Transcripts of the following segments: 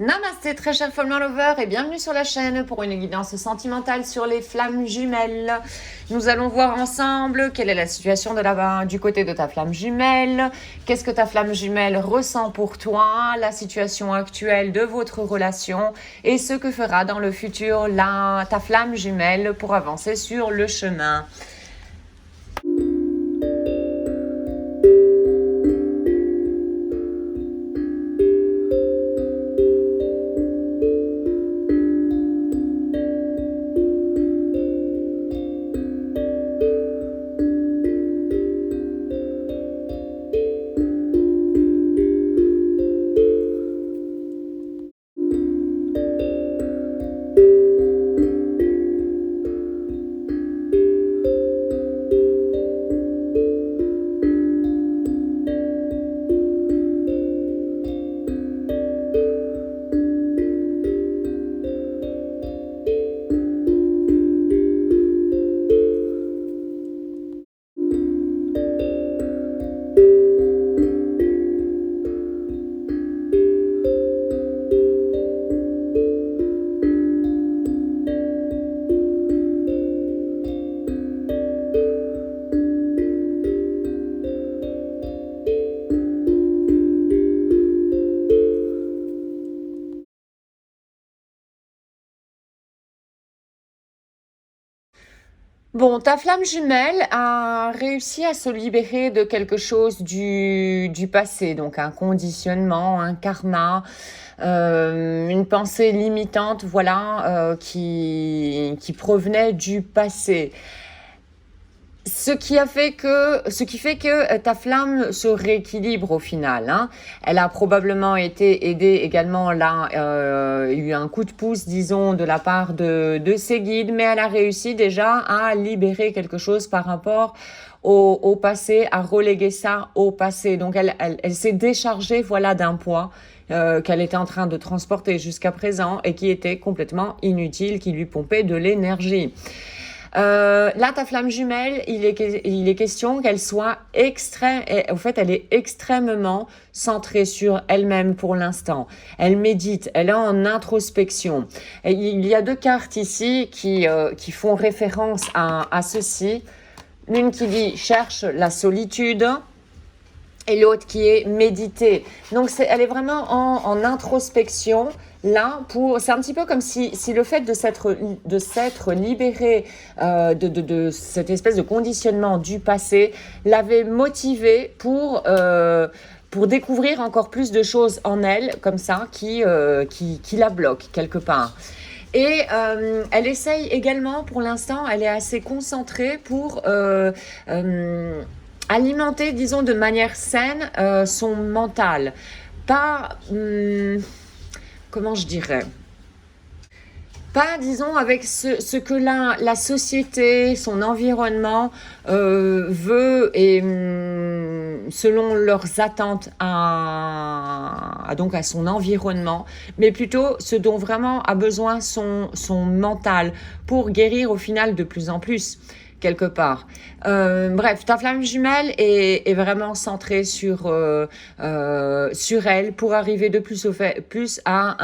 Namasté, très cher Femme Lover, et bienvenue sur la chaîne pour une guidance sentimentale sur les flammes jumelles. Nous allons voir ensemble quelle est la situation du côté de ta flamme jumelle, qu'est-ce que ta flamme jumelle ressent pour toi, la situation actuelle de votre relation et ce que fera dans le futur ta flamme jumelle pour avancer sur le chemin. Bon, ta flamme jumelle a réussi à se libérer de quelque chose du passé, donc un conditionnement, un karma, une pensée limitante, voilà, qui provenait du passé. Ce qui fait que ta flamme se rééquilibre au final, hein. Elle a probablement été aidée également là, il y a eu un coup de pouce, disons, de la part de ses guides, mais elle a réussi déjà à libérer quelque chose par rapport au passé, à reléguer ça au passé. Donc elle s'est déchargée, voilà, d'un poids qu'elle était en train de transporter jusqu'à présent et qui était complètement inutile, qui lui pompait de l'énergie. Là, ta flamme jumelle, il est question qu'elle soit en fait, elle est extrêmement centrée sur elle-même pour l'instant. Elle médite, elle est en introspection. Et il y a deux cartes ici qui font référence à ceci. L'une qui dit cherche la solitude et l'autre qui est méditer. Donc elle est vraiment en introspection. Là, c'est un petit peu comme si le fait de s'être libéré de cette espèce de conditionnement du passé l'avait motivée pour découvrir encore plus de choses en elle, comme ça, qui la bloquent quelque part. Et elle essaye également, pour l'instant, elle est assez concentrée pour alimenter, disons, de manière saine son mental. Pas, comment je dirais, pas, disons, avec ce que la société, son environnement veut et selon leurs attentes donc à son environnement, mais plutôt ce dont vraiment a besoin son mental pour guérir au final de plus en plus, quelque part. Bref, ta flamme jumelle est vraiment centrée sur elle pour arriver de plus à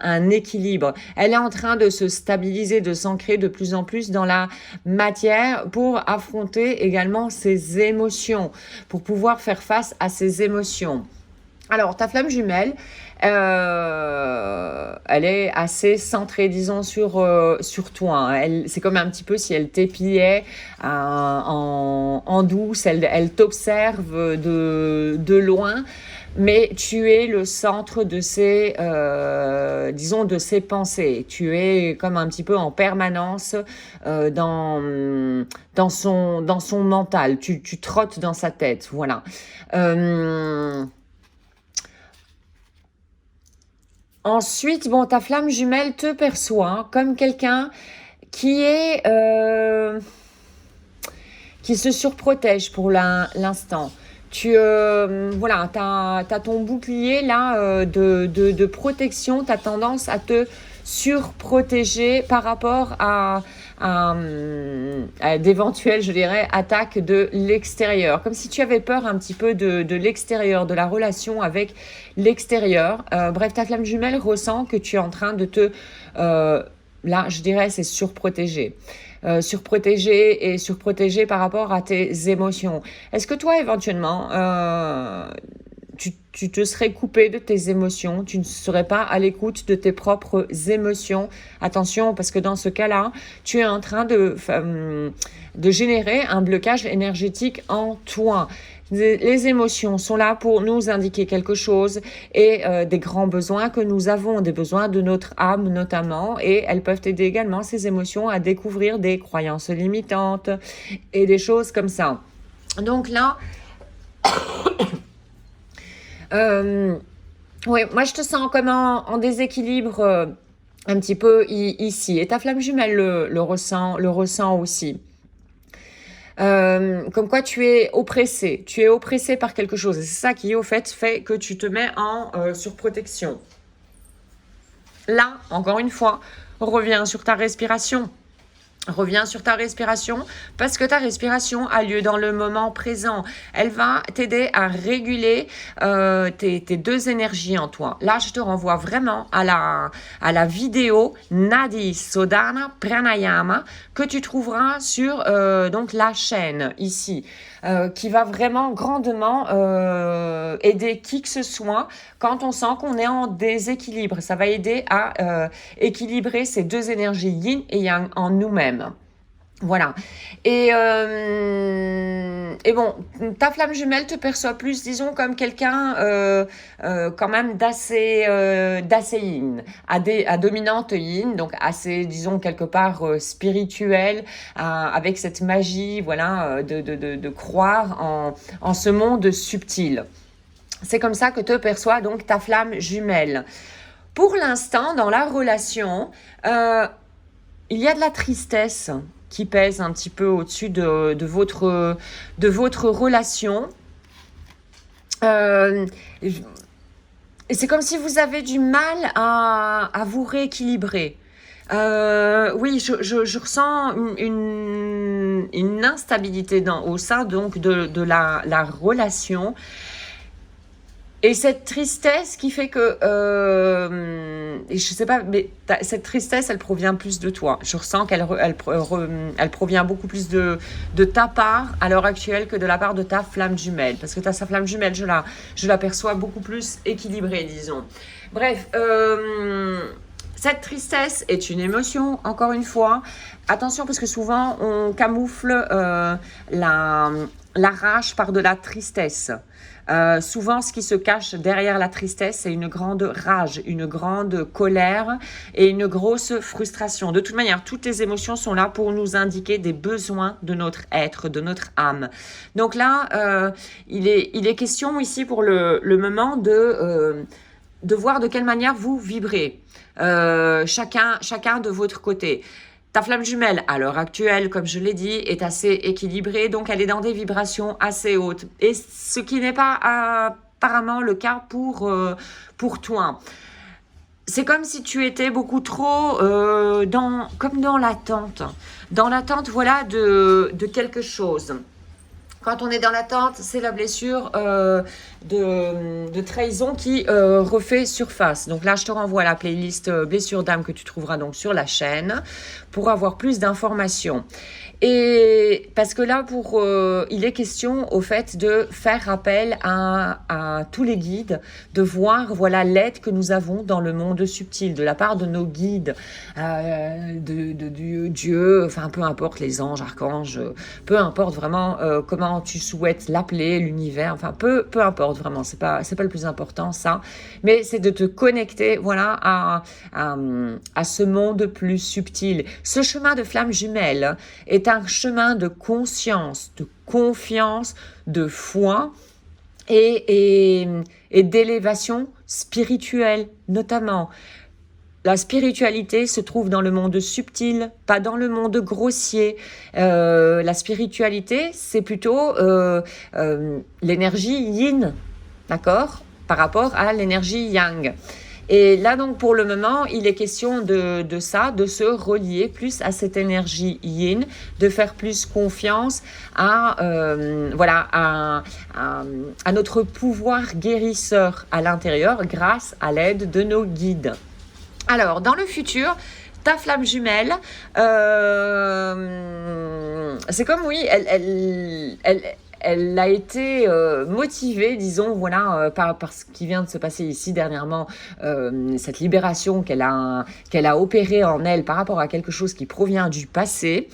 un équilibre. Elle est en train de se stabiliser, de s'ancrer de plus en plus dans la matière pour affronter également ses émotions, pour pouvoir faire face à ses émotions. Alors, ta flamme jumelle, elle est assez centrée, disons, sur toi, hein. C'est comme un petit peu si elle t'épiait en douce, elle t'observe de loin, mais tu es le centre de de ses pensées. Tu es comme un petit peu en permanence dans son mental. Tu trottes dans sa tête, voilà. Ensuite, bon, ta flamme jumelle te perçoit comme quelqu'un qui qui se surprotège pour l'instant. Voilà, t'as ton bouclier là de protection, t'as tendance à te surprotégé par rapport à d'éventuelles, je dirais, attaques de l'extérieur. Comme si tu avais peur un petit peu de l'extérieur, de la relation avec l'extérieur. Bref, ta flamme jumelle ressent que tu es en train de te... là, je dirais, c'est surprotégé. Surprotégé et surprotégé par rapport à tes émotions. Est-ce que toi, éventuellement, tu te serais coupé de tes émotions, tu ne serais pas à l'écoute de tes propres émotions? Attention, parce que dans ce cas-là, tu es en train de générer un blocage énergétique en toi. Les émotions sont là pour nous indiquer quelque chose et des grands besoins que nous avons, des besoins de notre âme notamment, et elles peuvent aider également ces émotions à découvrir des croyances limitantes et des choses comme ça. Donc là, oui, moi je te sens comme en déséquilibre un petit peu ici, et ta flamme jumelle le ressent aussi. Comme quoi tu es oppressé par quelque chose. Et c'est ça qui, au fait que tu te mets en surprotection. Là, encore une fois, reviens sur ta respiration. Reviens sur ta respiration parce que ta respiration a lieu dans le moment présent. Elle va t'aider à réguler tes deux énergies en toi. Là, je te renvoie vraiment à la vidéo Nadi Sodhana Pranayama que tu trouveras sur donc la chaîne ici. Qui va vraiment grandement aider qui que ce soit quand on sent qu'on est en déséquilibre. Ça va aider à équilibrer ces deux énergies yin et yang en nous-mêmes. Voilà. Et bon, ta flamme jumelle te perçoit plus, disons, comme quelqu'un quand même d'assez yin, à dominante yin, donc assez, disons, quelque part spirituel, avec cette magie, voilà, de croire en ce monde subtil. C'est comme ça que te perçoit donc ta flamme jumelle. Pour l'instant, dans la relation, il y a de la tristesse qui pèse un petit peu au-dessus de votre relation. Et c'est comme si vous avez du mal à vous rééquilibrer. Oui, je ressens une instabilité au sein donc de la relation. Et cette tristesse qui fait que, je sais pas, mais cette tristesse, elle provient plus de toi. Je ressens qu'elle provient beaucoup plus de ta part à l'heure actuelle que de la part de ta flamme jumelle. Parce que sa flamme jumelle, je la perçois beaucoup plus équilibrée, disons. Bref, cette tristesse est une émotion, encore une fois. Attention, parce que souvent, on camoufle la rage par de la tristesse. Souvent, ce qui se cache derrière la tristesse, c'est une grande rage, une grande colère et une grosse frustration. De toute manière, toutes les émotions sont là pour nous indiquer des besoins de notre être, de notre âme. Donc là, il est question ici pour le moment de voir de quelle manière vous vibrez, chacun de votre côté. Ta flamme jumelle, à l'heure actuelle, comme je l'ai dit, est assez équilibrée, donc elle est dans des vibrations assez hautes. Et ce qui n'est pas apparemment le cas pour toi. C'est comme si tu étais beaucoup trop comme dans l'attente. Dans l'attente, voilà, de quelque chose. Quand on est dans l'attente, c'est la blessure de trahison qui refait surface. Donc là, je te renvoie à la playlist blessure d'âme que tu trouveras donc sur la chaîne pour avoir plus d'informations. Et parce que là, il est question au fait de faire appel à tous les guides, de voir voilà l'aide que nous avons dans le monde subtil, de la part de nos guides, de Dieu, enfin peu importe, les anges, archanges, peu importe vraiment comment tu souhaites l'appeler, l'univers, enfin peu importe vraiment, c'est pas le plus important ça, mais c'est de te connecter voilà à ce monde plus subtil. Ce chemin de flamme jumelle est un chemin de conscience, de confiance, de foi et d'élévation spirituelle notamment. La spiritualité se trouve dans le monde subtil, pas dans le monde grossier. La spiritualité, c'est plutôt l'énergie yin, d'accord, par rapport à l'énergie yang. Et là, donc, pour le moment, il est question de ça, de se relier plus à cette énergie yin, de faire plus confiance voilà, à notre pouvoir guérisseur à l'intérieur grâce à l'aide de nos guides. Alors, dans le futur, ta flamme jumelle, c'est comme, oui, elle a été motivée, disons, voilà, par ce qui vient de se passer ici dernièrement, cette libération qu'elle a opérée en elle par rapport à quelque chose qui provient du passé.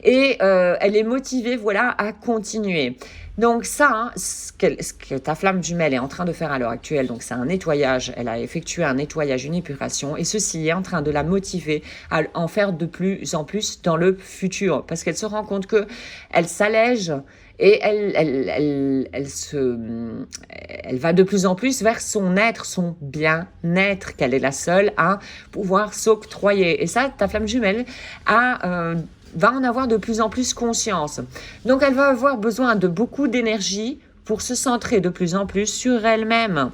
Et elle est motivée, voilà, à continuer. Donc ça, hein, ce que ta flamme jumelle est en train de faire à l'heure actuelle, donc c'est un nettoyage, elle a effectué un nettoyage, une épuration, et ceci est en train de la motiver à en faire de plus en plus dans le futur, parce qu'elle se rend compte qu'elle s'allège et elle va de plus en plus vers son être, son bien-être, qu'elle est la seule à pouvoir s'octroyer. Et ça, ta flamme jumelle va en avoir de plus en plus conscience. Donc, elle va avoir besoin de beaucoup d'énergie pour se centrer de plus en plus sur elle-même,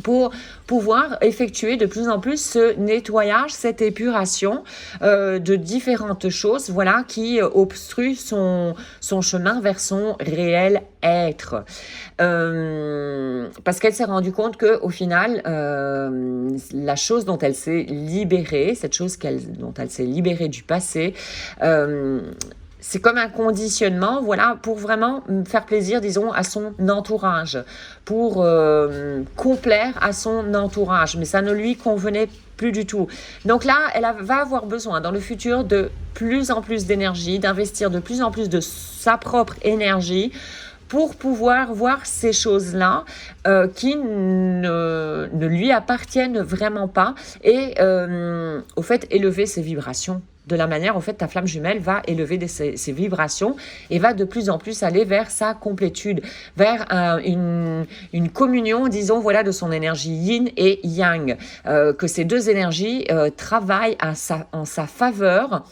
pour pouvoir effectuer de plus en plus ce nettoyage, cette épuration de différentes choses, voilà, qui obstruent son chemin vers son réel être. Parce qu'elle s'est rendue compte qu'au final, la chose dont elle s'est libérée, cette chose dont elle s'est libérée du passé, c'est comme un conditionnement, voilà, pour vraiment faire plaisir, disons, à son entourage, pour complaire à son entourage. Mais ça ne lui convenait plus du tout. Donc là, elle va avoir besoin dans le futur de plus en plus d'énergie, d'investir de plus en plus de sa propre énergie pour pouvoir voir ces choses-là qui ne lui appartiennent vraiment pas et au fait élever ses vibrations. De la manière, en fait, ta flamme jumelle va élever ses vibrations et va de plus en plus aller vers sa complétude, vers une communion, disons, voilà, de son énergie yin et yang. Que ces deux énergies travaillent en sa faveur,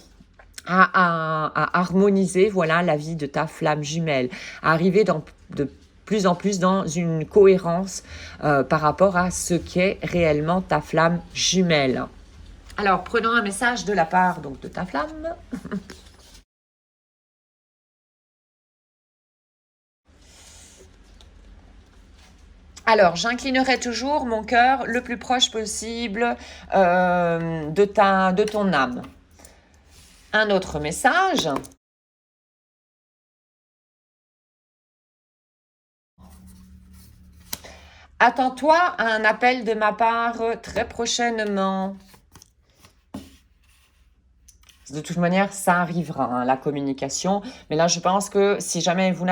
à harmoniser, voilà, la vie de ta flamme jumelle, à arriver de plus en plus dans une cohérence par rapport à ce qu'est réellement ta flamme jumelle. Alors, prenons un message de la part donc, de ta flamme. Alors, j'inclinerai toujours mon cœur le plus proche possible de ton âme. Un autre message. Attends-toi à un appel de ma part très prochainement. De toute manière, ça arrivera, hein, la communication. Mais là, je pense que si jamais vous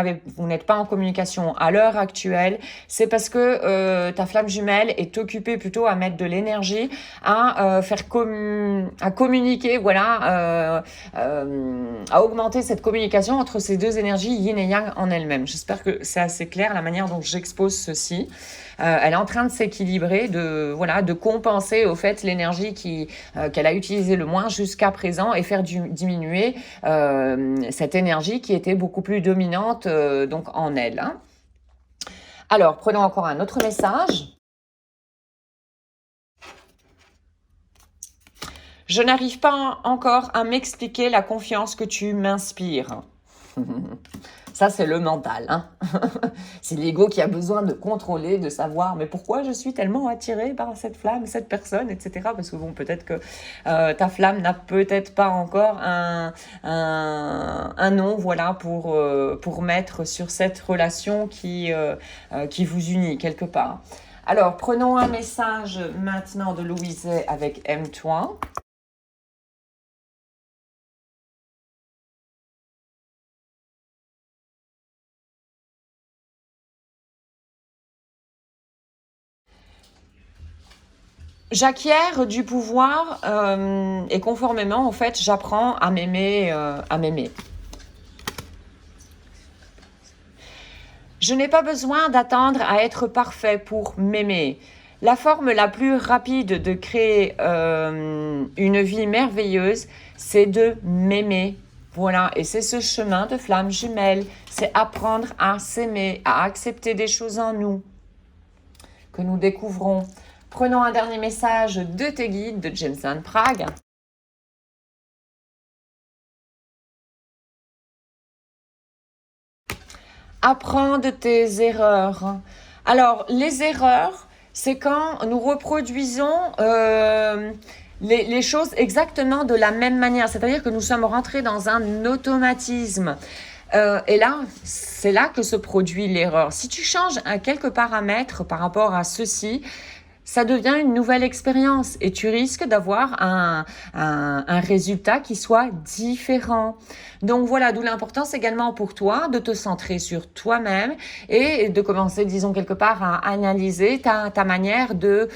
n'êtes pas en communication à l'heure actuelle, c'est parce que ta flamme jumelle est occupée plutôt à mettre de l'énergie, à communiquer, voilà, à augmenter cette communication entre ces deux énergies yin et yang en elles-mêmes. J'espère que c'est assez clair la manière dont j'expose ceci. Elle est en train de s'équilibrer, de compenser au fait l'énergie qu'elle a utilisée le moins jusqu'à présent et faire diminuer cette énergie qui était beaucoup plus dominante donc en elle. Hein. Alors, prenons encore un autre message. Je n'arrive pas encore à m'expliquer la confiance que tu m'inspires. Ça, c'est le mental. Hein. C'est l'ego qui a besoin de contrôler, de savoir mais pourquoi je suis tellement attirée par cette flamme, cette personne, etc. Parce que bon, peut-être que ta flamme n'a peut-être pas encore un nom, voilà, pour mettre sur cette relation qui vous unit quelque part. Alors, prenons un message maintenant de Louise avec Aime-toi. J'acquiers du pouvoir et conformément, en fait, j'apprends à m'aimer, Je n'ai pas besoin d'attendre à être parfait pour m'aimer. La forme la plus rapide de créer une vie merveilleuse, c'est de m'aimer. Voilà, et c'est ce chemin de flamme jumelle, c'est apprendre à s'aimer, à accepter des choses en nous que nous découvrons. Prenons un dernier message de tes guides de Jameson Prague. Apprends de tes erreurs. Alors, les erreurs, c'est quand nous reproduisons les choses exactement de la même manière. C'est-à-dire que nous sommes rentrés dans un automatisme. Et là, c'est là que se produit l'erreur. Si tu changes quelques paramètres par rapport à ceci, ça devient une nouvelle expérience et tu risques d'avoir un résultat qui soit différent. Donc voilà, d'où l'importance également pour toi de te centrer sur toi-même et de commencer, disons, quelque part à analyser ta manière de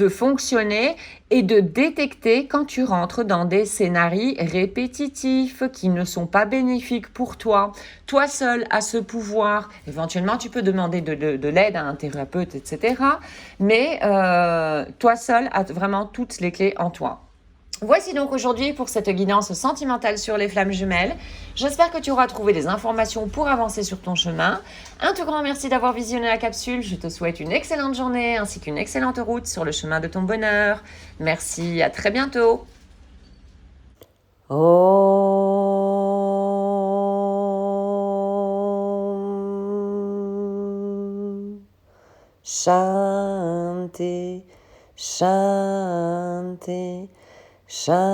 fonctionner et de détecter quand tu rentres dans des scénarios répétitifs qui ne sont pas bénéfiques pour toi. Toi seul as ce pouvoir. Éventuellement, tu peux demander de l'aide à un thérapeute, etc. Mais toi seul as vraiment toutes les clés en toi. Voici donc aujourd'hui pour cette guidance sentimentale sur les flammes jumelles. J'espère que tu auras trouvé des informations pour avancer sur ton chemin. Un tout grand merci d'avoir visionné la capsule. Je te souhaite une excellente journée ainsi qu'une excellente route sur le chemin de ton bonheur. Merci, à très bientôt. Shanti, Shanti, Shanti.